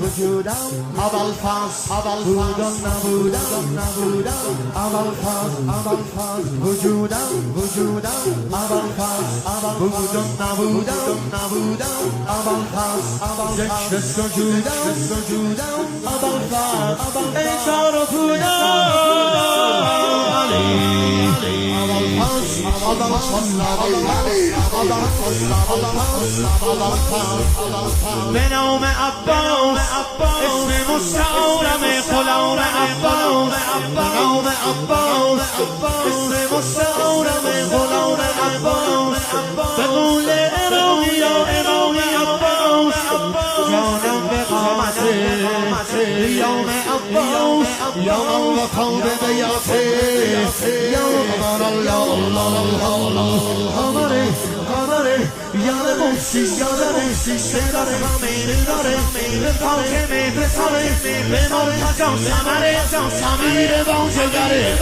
وجودم اول فاز بودم نبودم اول فاز وجودم اول فاز بودم نبودم اول فاز ذکر سجودم اول فاز انشار و بودم به نام عباس اسم مستعارم غلام عباس به نام عباس اسم مستعارم غلام عباس به قول امامی عباس جانم به قامته یوم عباس یوم وقام بیاته یوم قمره یاد موسی صداره به فاطمه رساله به مرتضی ثمره امیر بانجگره